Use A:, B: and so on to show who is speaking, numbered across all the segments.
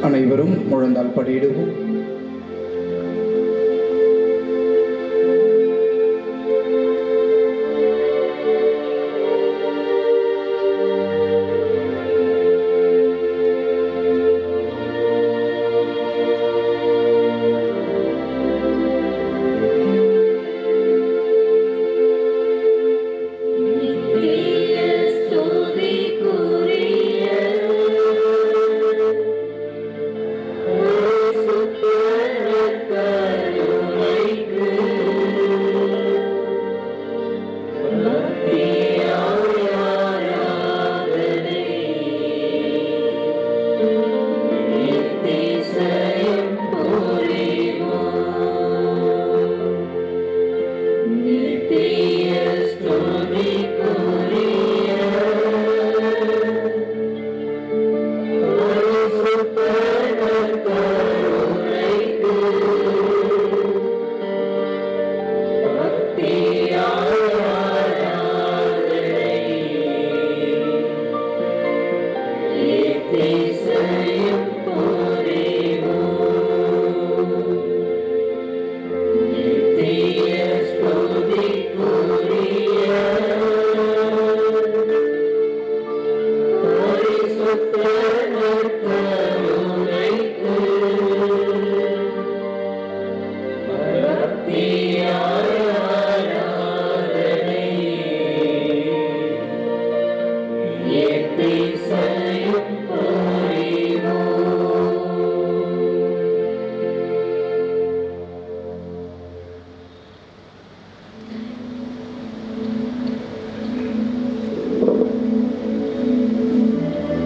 A: அனைவரும் முழந்தால் படியிடுவோம்.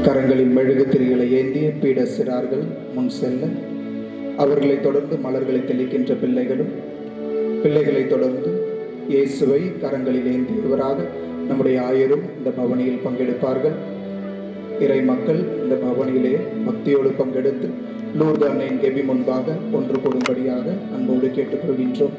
A: கரங்களில் மெழுகுத்திரிகளை ஏந்திய பீட சிறார்கள் முன் செல்ல, அவர்களை தொடர்ந்து மலர்களை தெளிக்கின்ற பிள்ளைகளை தொடர்ந்து இயேசுவை கரங்களில் ஏந்தியவராக நம்முடைய ஆயரும் இந்த பவனியில் பங்கெடுப்பார்கள். இறை மக்கள் இந்த பவனியிலே பக்தியோடு பங்கெடுத்து லூர்து அன்னையின் கெபி முன்பாக ஒன்று கூடும்படியாக அன்போடு கேட்டுக்கொள்கின்றோம்.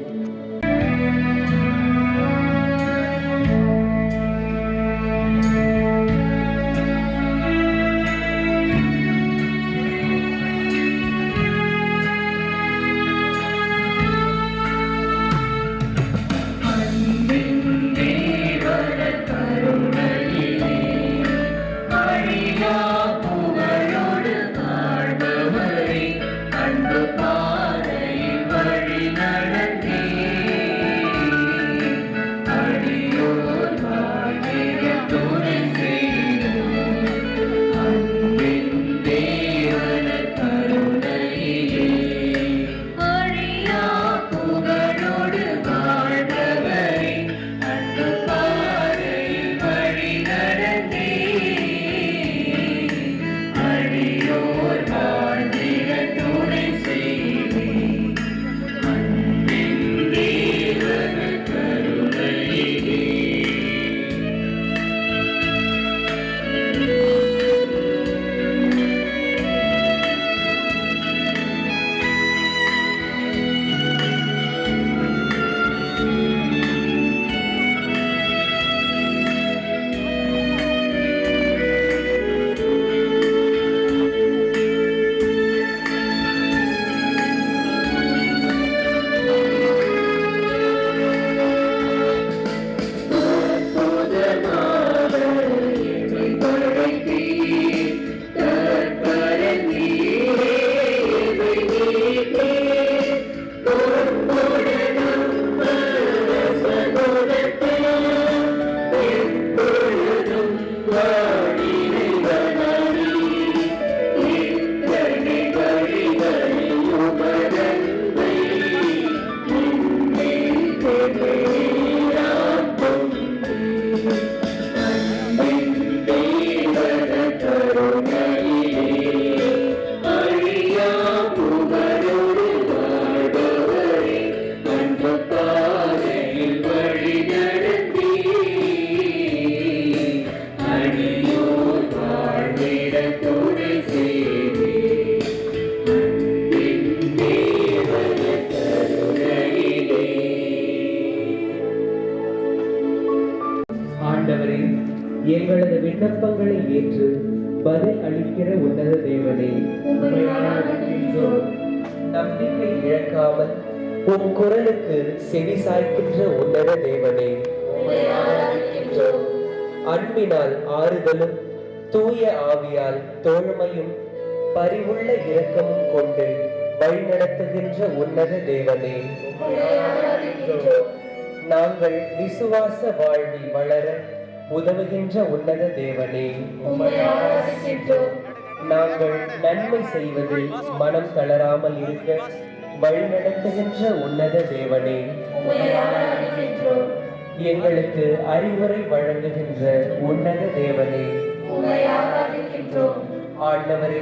B: அன்பு பாதையில் வழி நடத்தி நம்பிக்கை இழக்காமல் உம் குரலுக்கு செவி சாய்க்கின்ற உன்னத தேவனே, அன்பினால் ஆறுதலும் தூய ஆவியால் தோழமையும் பரிவுள்ள இரக்கமும் கொண்டு வழிநடத்துகின்ற உன்னத தேவனே, நாங்கள் விசுவாச வாழ்வில் வளர உதவுகின்ற உன்னத தேவனே, நாங்கள் நன்மை செய்வதில் மனம் தளராமல் இருக்க வழிநடத்துகின்ற உன்னத தேவனே, எங்களுக்கு அறிவுரை வழங்குகின்ற உன்னத தேவனே, ஆண்டவரே,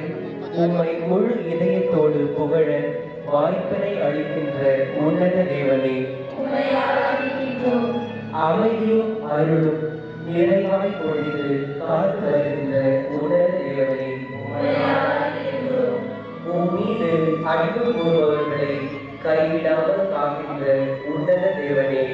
B: உம்மை முழு இதயத்தோடு புகழ வாய்ப்பினை அளிக்கின்ற உன்னத தேவனே, அமைதியும் அருளும் நிறைவாய் பொழிந்து காத்து வருகின்ற உன்னத தேவனே, உம் மீது அன்பு கூறுபவர்களை கைவிடாமல் காக்கின்ற உன்னத தேவனே,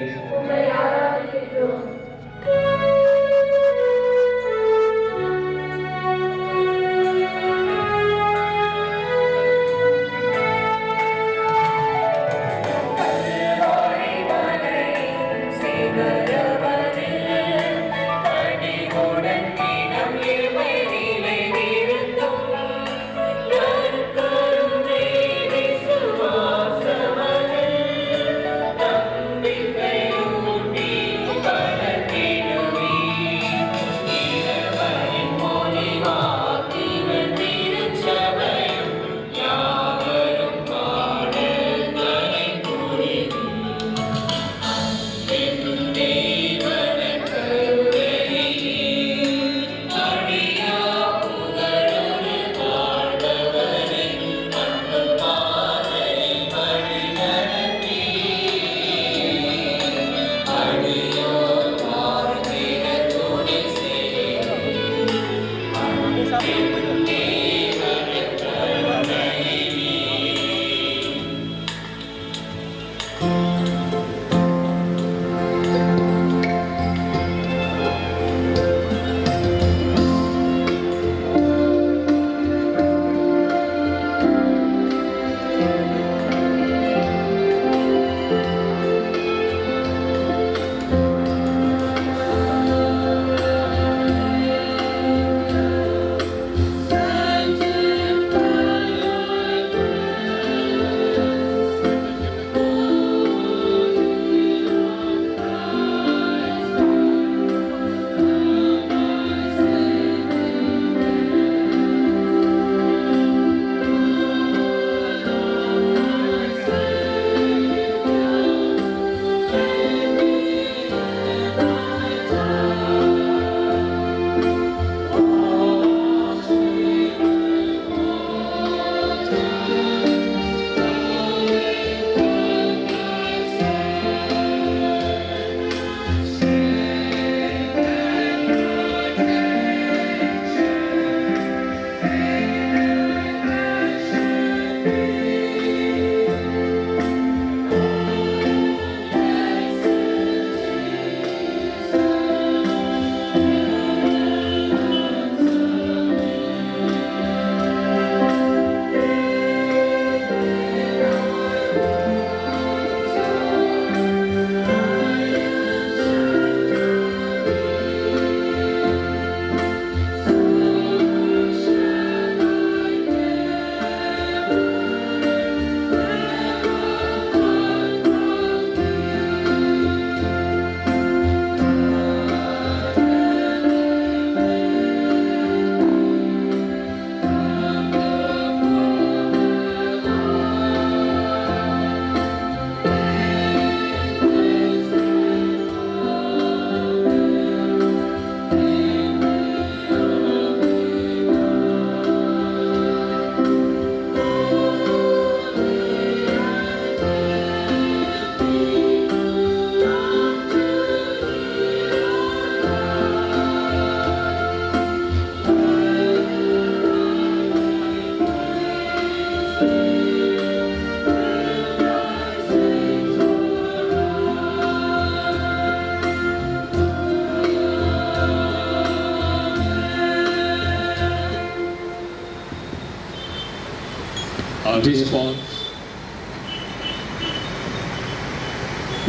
C: Our response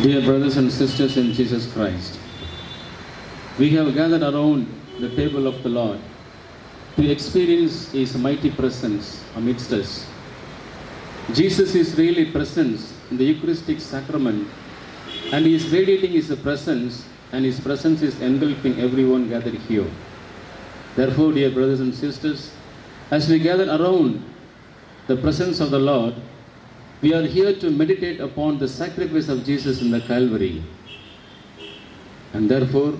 C: Dear brothers and sisters in Jesus Christ, we have gathered around the table of the Lord to experience His mighty presence amidst us. Jesus is really present in the Eucharistic sacrament, and He is radiating His presence, and His presence is engulfing everyone gathered here. Therefore, dear brothers and sisters, as we gather around the presence of the Lord, we are here to meditate upon the sacrifice of Jesus in the Calvary. And therefore,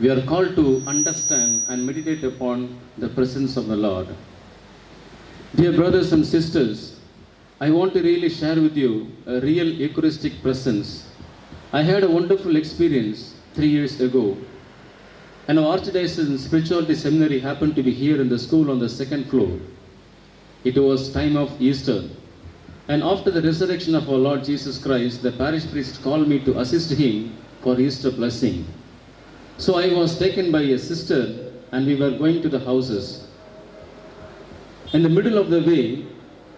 C: we are called to understand and meditate upon the presence of the Lord. Dear brothers and sisters, I want to really share with you a real Eucharistic presence. I had a wonderful experience 3 years ago. And our Archdiocesan Spirituality Seminary happened to be here in the school on the second floor. It was time of Easter. And after the resurrection of our Lord Jesus Christ, the parish priest called me to assist him for Easter blessing. So I was taken by a sister and we were going to the houses. In the middle of the way,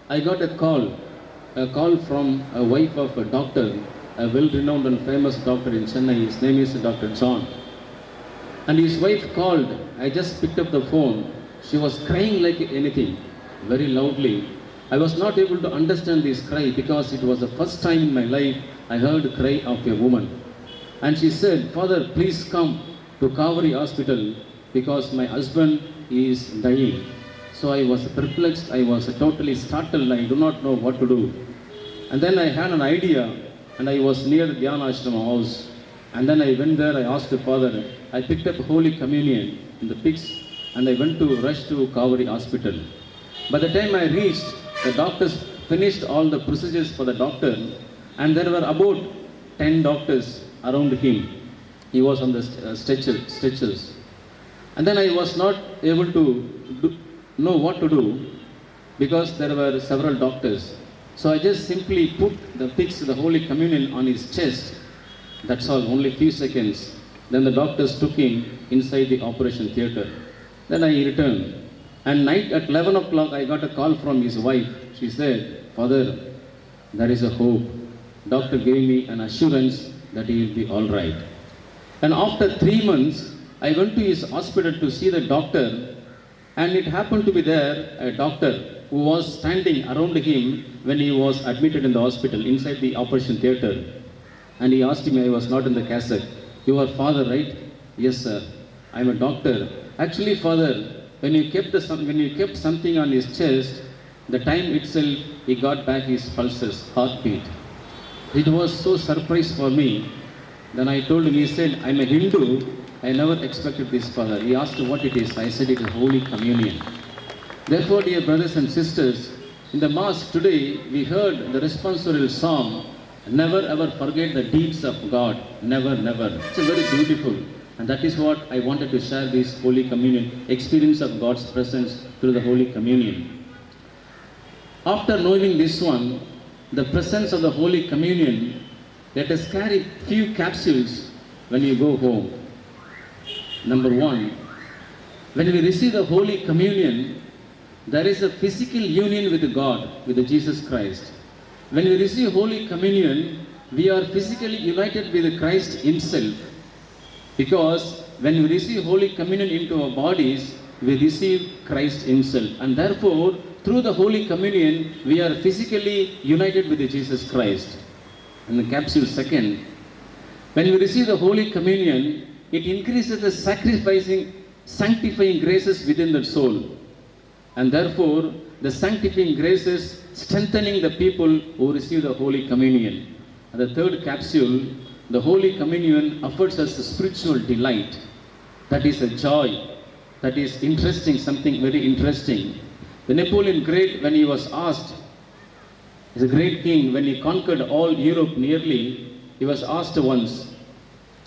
C: I got a call from a wife of a doctor, a well-renowned and famous doctor in Chennai. His name is Dr. John. And his wife called. I just picked up the phone. She was crying like anything, very loudly. I was not able to understand this cry because it was the first time in my life I heard a cry of a woman. And she said, "Father, please come to Kaveri Hospital because my husband is dying." So I was perplexed, I was totally startled, I do not know what to do. And then I had an idea and I was near the Dhyana Ashrama house. And then I went there, I asked the Father, I picked up Holy Communion in the pigs and I went to rush to Kaveri Hospital. By the time I reached, the doctors finished all the procedures for the doctor and there were about 10 doctors around him. He was on the stretchers. And then I was not able to know what to do because there were several doctors. So I just simply put the pigs, the Holy Communion on his chest. That's all, only few seconds. Then the doctors took him inside the operation theatre. Then I returned. And night at 11 o'clock, I got a call from his wife. She said, "Father, there is a hope." Doctor gave me an assurance that he will be all right. And after 3 months, I went to his hospital to see the doctor. And it happened to be there a doctor who was standing around him when he was admitted in the hospital inside the operation theatre. And he asked me, I was not in the cassette, "You are father, right?" "Yes, sir. I am a doctor." "Actually, father, when you kept something on his chest, the time itself he got back his pulses, heartbeat." It was so surprised for me. Then I told him, he said, "I'm a Hindu. I never expected this, father." He asked what it is. I said it is Holy Communion. Therefore, dear brothers and sisters, in the Mass today, we heard the responsorial psalm, "Never ever forget the deeds of God." Never, never. It's a very beautiful. And that is what I wanted to share this Holy Communion, experience of God's presence through the Holy Communion. After knowing this one, the presence of the Holy Communion, let us carry few capsules when you go home. Number 1, when we receive the Holy Communion, there is a physical union with God, with Jesus Christ. When we receive Holy Communion, we are physically united with Christ Himself. Because when we receive Holy Communion into our bodies, we receive Christ Himself. And therefore, through the Holy Communion, we are physically united with Jesus Christ. And the capsule second, when we receive the Holy Communion, it increases the sanctifying graces within the soul. And therefore, the sanctifying graces strengthening the people who receive the Holy Communion. And the third capsule, the Holy Communion affords us a spiritual delight. That is a joy. That is interesting, something very interesting. The Napoleon Great, when he was asked, he's a great king, when he conquered all Europe nearly, he was asked once,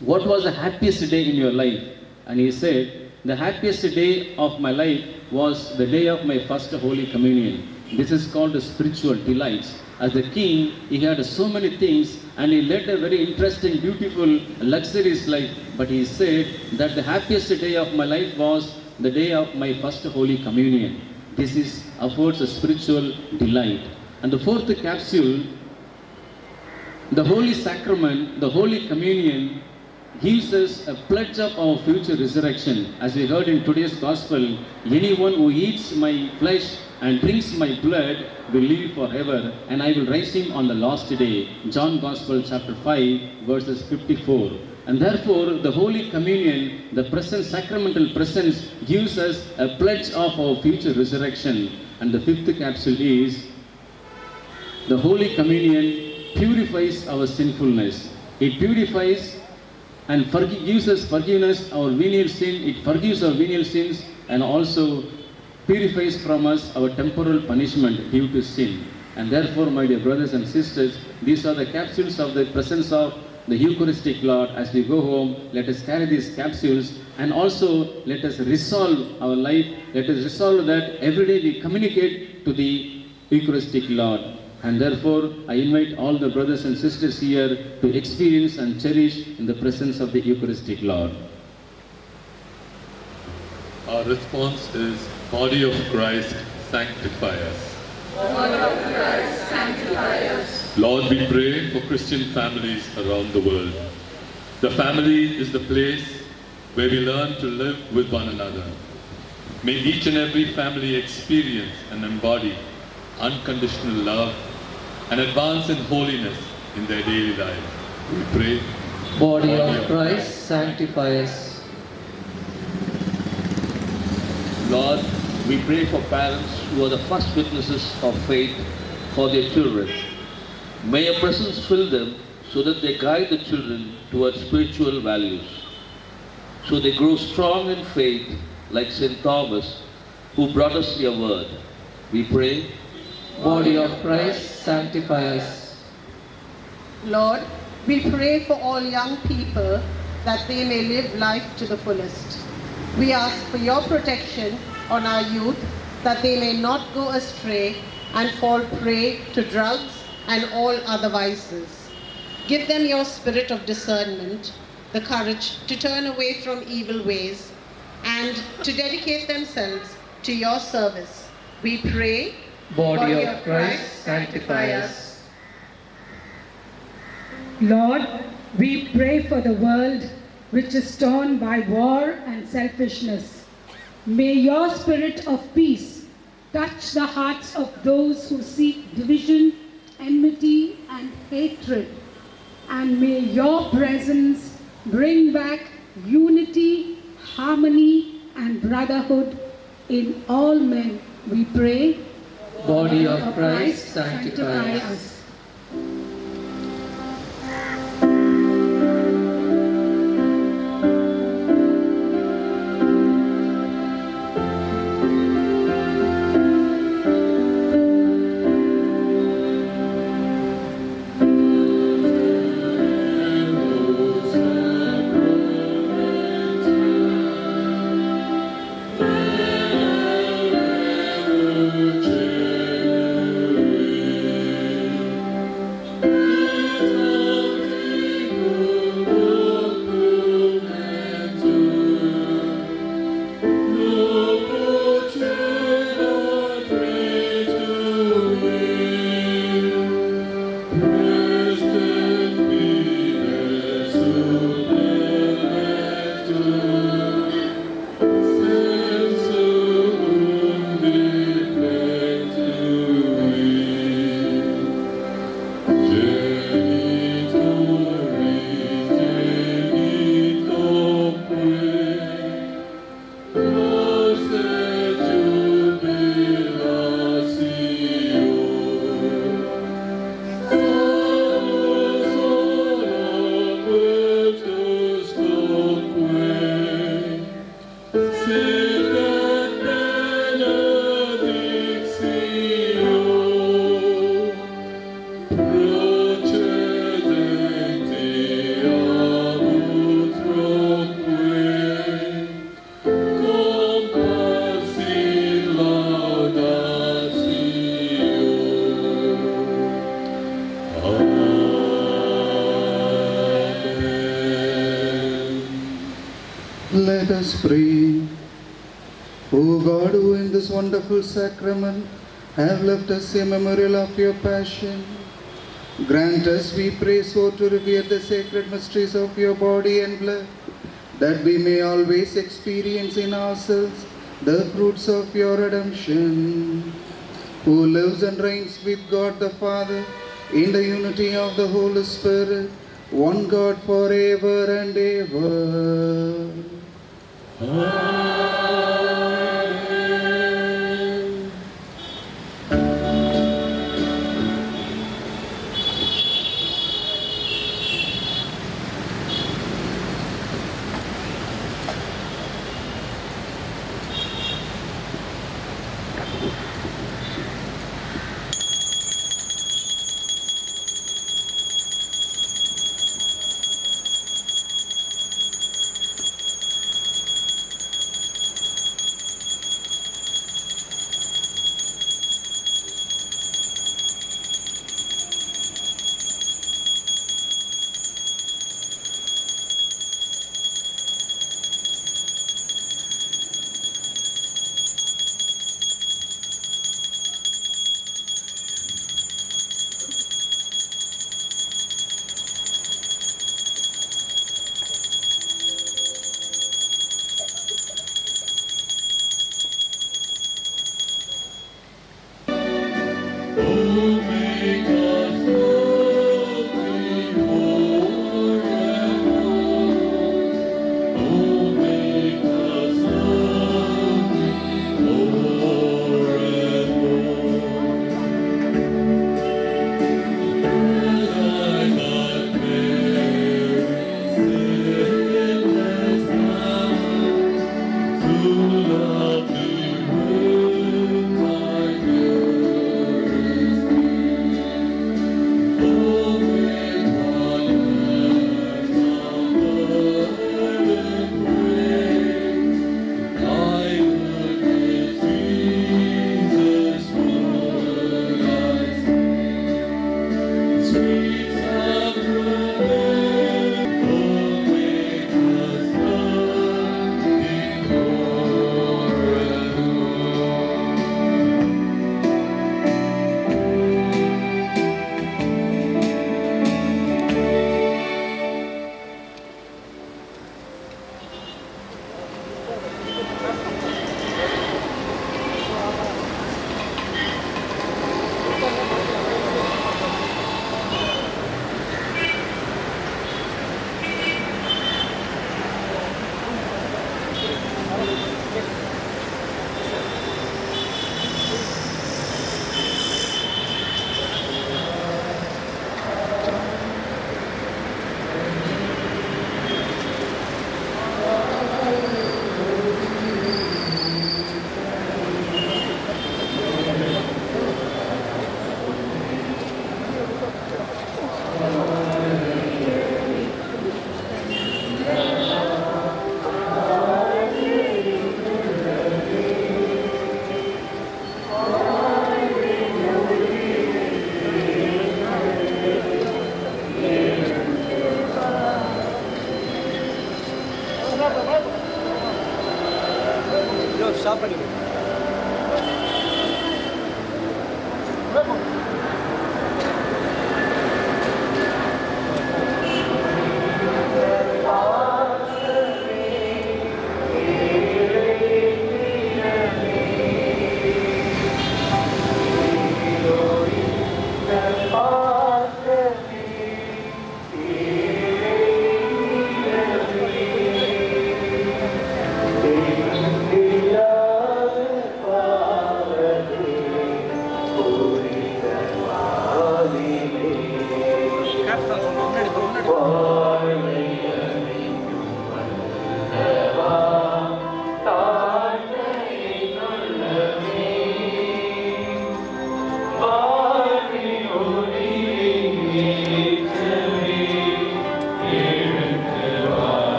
C: "What was the happiest day in your life?" And he said, "The happiest day of my life was the day of my first Holy Communion." This is called the spiritual delights. As a king, he had so many things and he led a very interesting, beautiful, luxurious life. But he said that the happiest day of my life was the day of my first Holy Communion. This affords a spiritual delight. And the fourth capsule, The Holy Sacrament, the Holy Communion, gives us a pledge of our future resurrection. As we heard in today's Gospel, anyone who eats my flesh and drinks my blood will live forever, and I will raise him on the last day. John Gospel chapter 5 verses 54. And therefore the Holy Communion, the present sacramental presence, gives us a pledge of our future resurrection. And the fifth capsule is the Holy Communion purifies our sinfulness. It purifies and gives us forgiveness our venial sin. It forgives our venial sins and also purifies from us our temporal punishment due to sin. And therefore, my dear brothers and sisters, these are the capsules of the presence of the Eucharistic Lord. As we go home, let us carry these capsules and also let us resolve our life. Let us resolve that every day we communicate to the Eucharistic Lord. And therefore, I invite all the brothers and sisters here to experience and cherish in the presence of the Eucharistic Lord.
D: Our response is, Body of Christ, sanctify us.
E: Body of Christ, sanctify us.
D: Lord, we pray for Christian families around the world. The family is the place where we learn to live with one another. May each and every family experience and embody unconditional love and advance in holiness in their daily life. We pray.
B: Body of Christ, sanctify us.
F: Lord, we pray for parents who are the first witnesses of faith for their children. May your presence fill them so that they guide the children towards spiritual values, so they grow strong in faith like St. Thomas, who brought us your word. We pray.
B: Body of Christ, sanctify us.
E: Lord, we pray for all young people that they may live life to the fullest. We ask for your protection on our youth, that they may not go astray and fall prey to drugs and all other vices. Give them your spirit of discernment, the courage to turn away from evil ways and to dedicate themselves to your service. We pray.
B: Body of Christ, sanctify us.
G: Lord, we pray for the world which is torn by war and selfishness. May your spirit of peace touch the hearts of those who seek division, enmity, and hatred. And may your presence bring back unity, harmony, and brotherhood in all men. We pray.
B: Body of Christ, sanctify us.
A: Let us pray. O God, who in this wonderful sacrament have left us a memorial of your passion, Grant us, we pray, so to revere the sacred mysteries of your body and blood, that we may always experience in ourselves the fruits of your redemption. Who lives and reigns with God the Father in the unity of the Holy Spirit, one God forever and ever.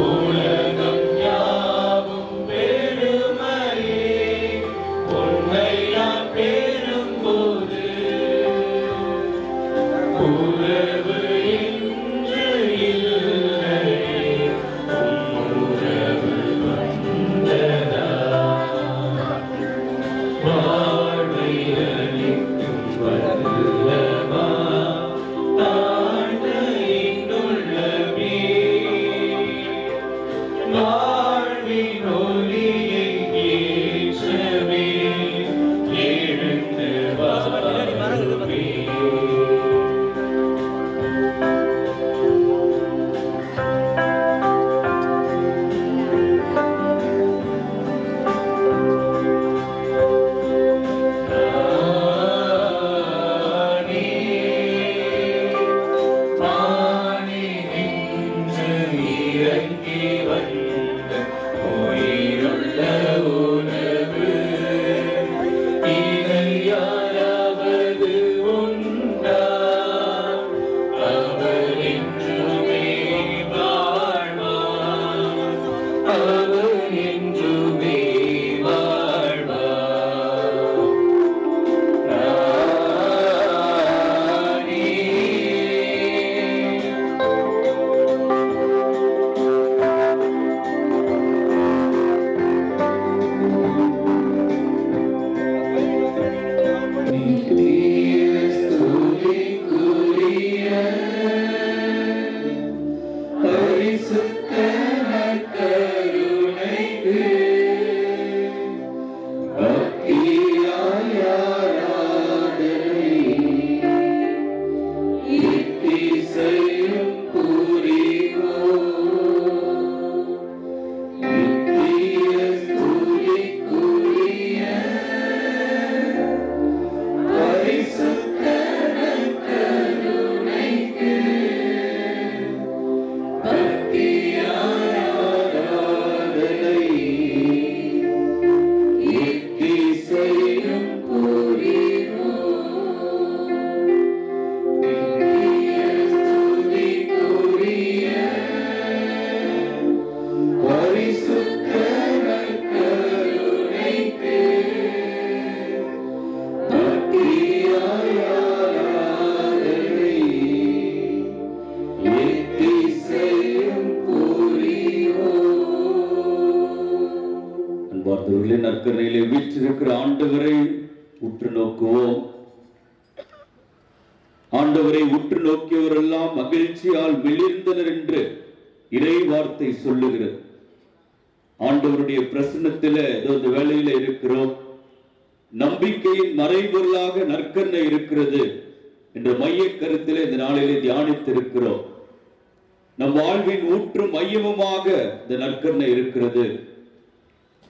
H: உலகம் யாவும் இறங்கி வந்த உயிருள்ள உணவு இதை யாராவது உண்டா அவர் என்றுமே வாழ்வார் அவர் என்றுமே
I: நற்கரையிலே வீற்றிருக்கிற ஆண்டவரை உற்று நோக்குவோம். ஆண்டவரை உற்று நோக்கியவரெல்லாம் மகிழ்ச்சியால் மிளிர்ந்தனர் என்று இறை வார்த்தை சொல்லுகிறது. ஆண்டவருடைய பிரசன்னத்திலே இந்த வேளையில இருக்கிறோம். நம்பிக்கையின் மறைபொருளாக நற்கருணை இருக்கிறது என்ற மைய கருத்திலே இந்த நாளிலே தியானித்திருக்கிறோம். நம் வாழ்வின் ஊற்றும் மையமுமாக இந்த நற்கருணை இருக்கிறது.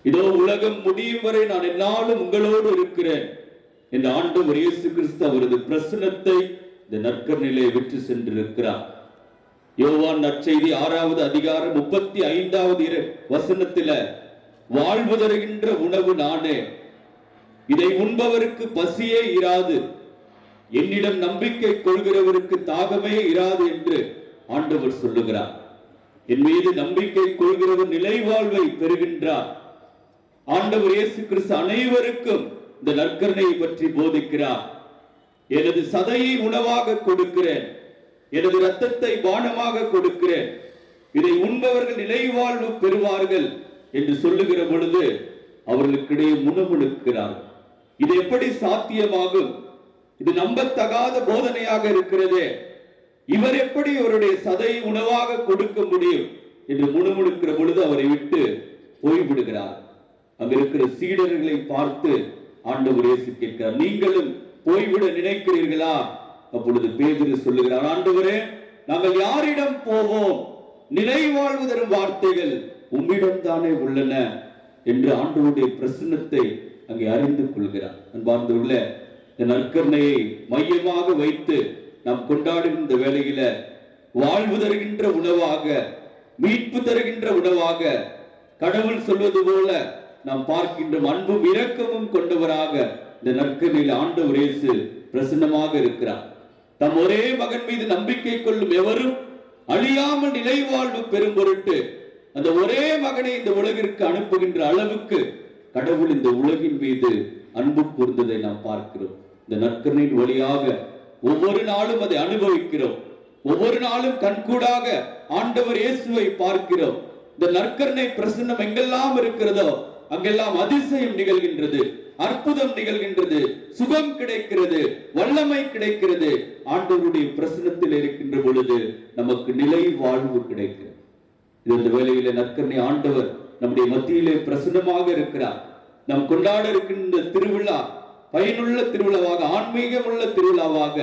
I: இதோ உலகம் முடியும் வரை நான் என்னாலும் உங்களோடு இருக்கிறேன் என்ற ஆண்டவர் இயேசு கிறிஸ்து அவரது பிரசன்னத்தை இந்த நற்கருணையிலே விட்டு சென்றிருக்கிறார். யோவான் நற்செய்தி 6வது அதிகாரம் 35வது வசனத்தில வாழ்வு தருகின்ற உணவு நானே, இதை உண்பவருக்கு பசியே இராது, என்னிடம் நம்பிக்கை கொள்கிறவருக்கு தாகமே இராது என்று ஆண்டவர் சொல்லுகிறார். என் மீது நம்பிக்கை கொள்கிறவர் நிலை வாழ்வை பெறுகின்றார். ஆண்டவர் இயேசு கிறிஸ்து அனைவருக்கும் இந்த நற்கருணையை பற்றி போதிக்கிறார். எனது சதையை உணவாக கொடுக்கிறேன், எனது இரத்தத்தை பானமாக கொடுக்கிறேன், இதை உண்பவர்கள் நிலை வாழ்வு பெறுவார்கள் என்று சொல்லுகிற பொழுது அவர்களுக்கிடையே முணுமுணுக்கிறார். இது எப்படி சாத்தியமாகும்? இது நம்பத்தகாத போதனையாக இருக்கிறதே, இவர் எப்படி அவருடைய சதையை உணவாக கொடுக்க முடியும் என்று முணுமுணுக்கிற பொழுது அவரை விட்டு போய்விடுகிறார். அங்க இருக்கிற சீடர்களை பார்த்து ஆண்டவர் இயேசு கேட்கிறார், நீங்களும் போய்விட நினைக்கிறீர்களா? அப்பொழுது பேதுரு சொல்லுகிறார், ஆண்டவரே, நாங்கள் யாரிடம் போவோம்? நிலை வாழ்வு தரும் வார்த்தைகள் உம்மிடம் தானே உள்ளன என்று ஆண்டவருடைய பிரசன்னத்தை அங்கே அறிந்து கொள்கிறார். அன்பார்ந்துள்ள இந்த நற்கருணையை மையமாக வைத்து நாம் கொண்டாடுகின்ற வேளையில வாழ்வு தருகின்ற உணவாக, மீட்பு தருகின்ற உணவாக, கடவுள் சொல்வது போல நாம் பார்க்கின்ற அன்பும் இரக்கமும் கொண்டவராக இந்த நற்கருணையில் ஆண்டவர் இயேசு பிரசன்னமாக இருக்கிறார். தம் ஒரே மகன் மீது நம்பிக்கை கொள்ளும் எவரும் அழியாமல் நிலை வாழ்வு பெறும் பொருட்டு அந்த ஒரே மகனை இந்த உலகிற்கு அனுப்புகின்ற அளவுக்கு கடவுள் இந்த உலகின் மீது அன்பு கூர்ந்ததை நாம் பார்க்கிறோம். இந்த நற்கருணையின் வழியாக ஒவ்வொரு நாளும் அதை அனுபவிக்கிறோம். ஒவ்வொரு நாளும் கண்கூடாக ஆண்டவர் இயேசுவை பார்க்கிறோம். இந்த நற்கருணை பிரசன்னம் எங்கெல்லாம் இருக்கிறதோ அங்கெல்லாம் அதிசயம் நிகழ்கின்றது, அற்புதம் நிகழ்கின்றது, சுகம் கிடைக்கிறது, வல்லமை கிடைக்கிறது. ஆண்டவருடைய பிரசன்னத்தில் இருக்கின்ற பொழுது நமக்கு நிலை வாழ்வு கிடைக்கிறது. இந்த வேளையில நற்கருணை ஆண்டவர் நம்முடைய மத்தியிலே பிரசன்னமாக இருக்கிறார். நாம் கொண்டாட இருக்கின்ற திருவிழா பயனுள்ள திருவிழாவாக, ஆன்மீகம் உள்ள திருவிழாவாக,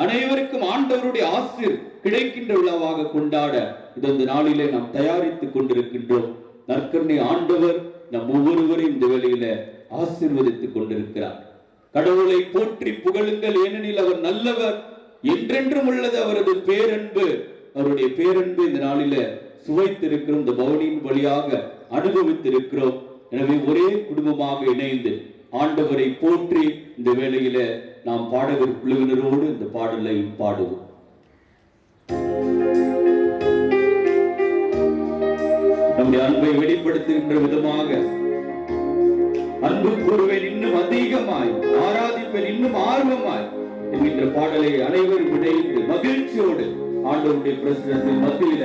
I: அனைவருக்கும் ஆண்டவருடைய ஆசீர் கிடைக்கின்ற விழாவாக கொண்டாட இந்த நாளிலே நாம் தயாரித்துக் கொண்டிருக்கின்றோம். நற்கருணை ஆண்டவர் நம் ஒவ்வொருவரையும் இந்த வேளையில ஆசீர்வதித்துக் கொண்டிருக்கிறார். கடவுளை போற்றி புகழுங்கள், ஏனெனில் அவர் நல்லவர், என்றென்றும் உள்ளது அவரது பேரன்பு. அவருடைய பேரன்பு இந்த நாளில சுவைத்திருக்கிறோம், இந்த பவனியின் வழியாக அனுபவித்திருக்கிறோம். எனவே ஒரே குடும்பமாக இணைந்து ஆண்டவரை போற்றி இந்த வேளையில நாம் பாடகர் குழுவினரோடு இந்த பாடலை பாடுவோம். நம்முடைய அன்பை வெளிப்படுத்துகின்ற விதமாக அன்பு கூறுவேன் இன்னும் அதிகமாய், ஆராதிப்பேன் இன்னும் ஆர்வமாய் என்கின்ற பாடலை அனைவரும் இணைந்து மகிழ்ச்சியோடு ஆண்டவருடைய பிரசன்னத்தின் மத்தியில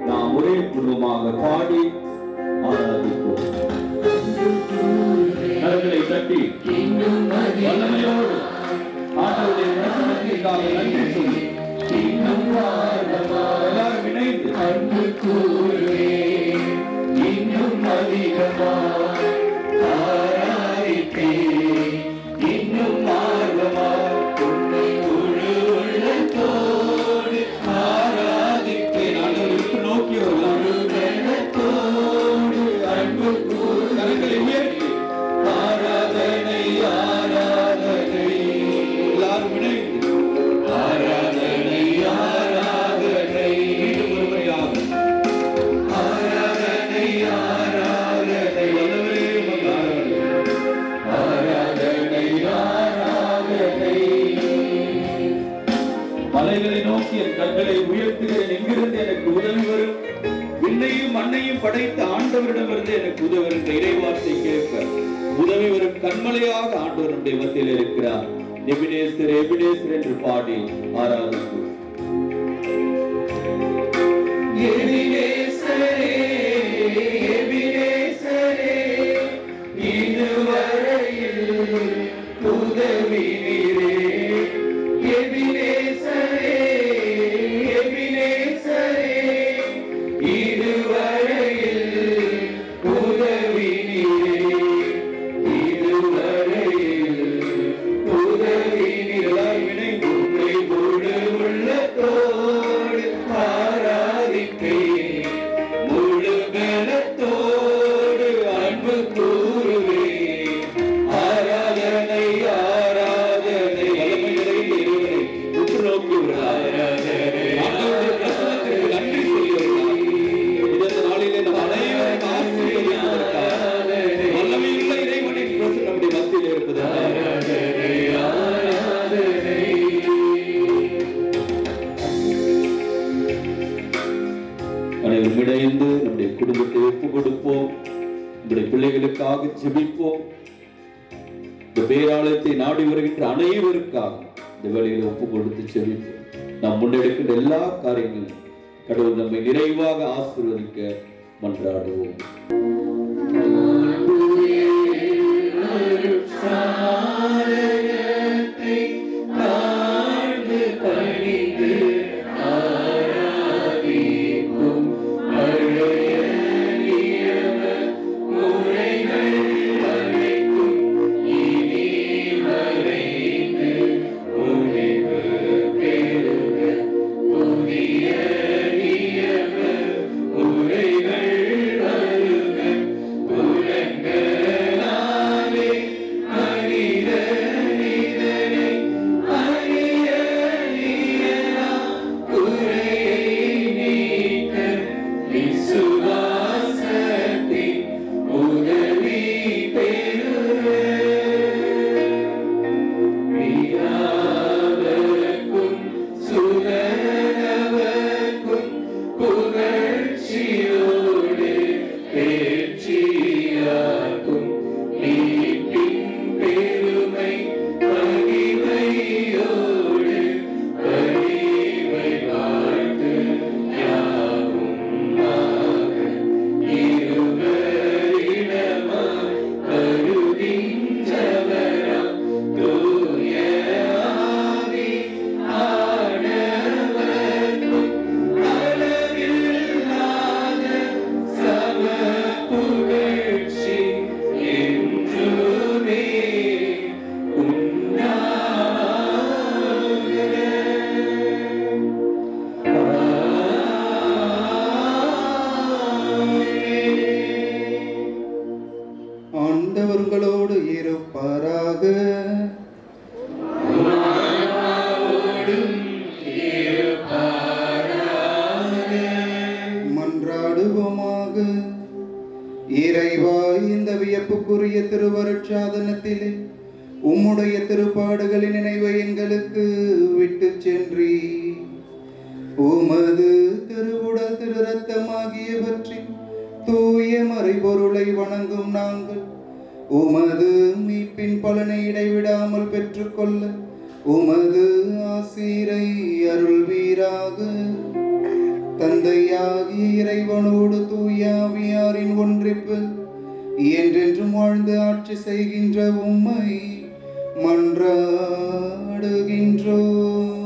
I: நாம் ஒரே குடும்பமாக பாடி ஆராதிப்போம். கரங்களை தட்டி வல்லமையோடு ஆண்டவருடைய பிரசன்னத்திற்காக நன்றி சொல்லி எல்லாரும் இணைந்து
H: அன்பு கூறுவேன் இன்னும் அதிகமாய், ஆராதிப்பேன் இன்னும் ஆர்வமாய், உன்னை முழு உள்ளத்தோடு ஆராதிப்பேன்.
I: ஆண்டவருக்கு நோக்கி ஒரு
H: உள்ளத்தோடு அன்பு
I: கரங்களை உயர்த்தி
H: ஆராதனை ஆராதனை
I: எல்லாரும் இணைந்து
H: ஆராதனை ஆராதனை
I: ஒருமையாக
H: ஆராதனை ஆராதனை
I: வல்லவரே உமக்கு
H: ஆராதனை ஆராதனை
I: மலைகளை நோக்கி என் கண்களை உயர்த்துகிறேன், எங்கிருந்து எனக்கு உதவி வரும்? விண்ணையும் மண்ணையும் படைத்த ஆண்டவரிடமிருந்து எனக்கு உதவி என்ற இறைவார்த்தை கேட்க உதவி வரும் கண்மலையாக ஆண்டவர் நம்முடைய மத்தியில் இருக்கிறார். எபினேசர் எபினேசர் என்று பாடி ஆராதிப்போம்.
H: எபினேசரே எபினேசரே இதுவரையில் உதவி நீரே. எபினேசரே எபினேசரே இதுவரையில் உதவி நீரே. இதுவரையில் உதவி நீரே. உன்னை முழு உள்ளத்தோடு ஆராதிப்பேன், முழு பலத்தோடு அன்பு கூறுவேன். ஆராதனை ஆராதனை
I: வல்லமைகளை இறைவனை உற்று நோக்கி
H: ஆராதனை
I: ஆண்டவருடைய பிரசன்னத்திற்கு நன்றி சொல்லி வருகிறார். இந்த நாளிலே நம் அனைவரும் ஆசீர்வதிப்பதற்காக வல்லமையுள்ள இறைவனின் பிரசன்னம் நம்முடைய மத்தியில் இருப்பதாக
H: ஆராதனை ஆராதனை
I: அனைவரும் இணைந்து நம்முடைய குடும்பத்தை ஒப்புக் கொடுப்போம். நம்முடைய பிள்ளைகளுக்காக ஜெபிப்போம். இந்த பேராலயத்தை நாடி வருகின்ற அனைவருக்காக இந்த வேளையில் ஒப்புக் கொடுத்து ஜெபிப்போம். நாம் முன்னெடுக்கின்ற எல்லா காரியங்களும் கடவுள் நம்மை நிறைவாக ஆசீர்வதிக்க மன்றாடுவோம்.
H: சாரத்தை தாழ்ந்து பணிந்து ஆராதிக்கும் அழைய நியம முறைகள் அனைத்தும் இனி மறைந்து உணிவு பெறுக. புதிய நியம முறைகள் வருக. புலன்களாலே மனிதனிதனை அறிய இயலாம். குறையை நீக்க விசுவாசத்தின் உதவி பெறுக. பிதாவுக்கும் சுதனவுக்கும் புகழ்ச்சியோடு பேச்சியாக்கும் மீட்பின் பெருமை மகிமையோடு வடிவை வாழ்த்து யாவுமாக இருவரிடமாய் கருதின்றவராம் தூய ஆவி ஆனவர்க்கும் அளவில்லாத சம புகழ்ச்சி என்றுமே
A: ஆண்டவர் உங்களோடு இருப்பாராக. மன்றாடுவோமாக. மன்றாடுவோமாக. இறைவா, இந்த வியப்புக்குரிய திருவருட்சாதனத்திலே உம்முடைய திருப்பாடுகளின் நினைவை எங்களுக்கு விட்டு சென்றி உமது திருவுடல் திரு ரத்தமாகியவற்றின் தூய மறைபொருளை வணங்கும் நாங்கள் உமது மீட்பின் பலனை இடைவிடாமல் பெற்றுக்கொள்ள உமது ஆசீரை அருள்வீராக. தந்தையாகிய இறைவனோடு தூயாவியாரின் ஒன்றிப்பில் என்றென்றும் வாழ்ந்து ஆட்சி செய்கின்ற உம்மை மன்றாடுகின்றோம்.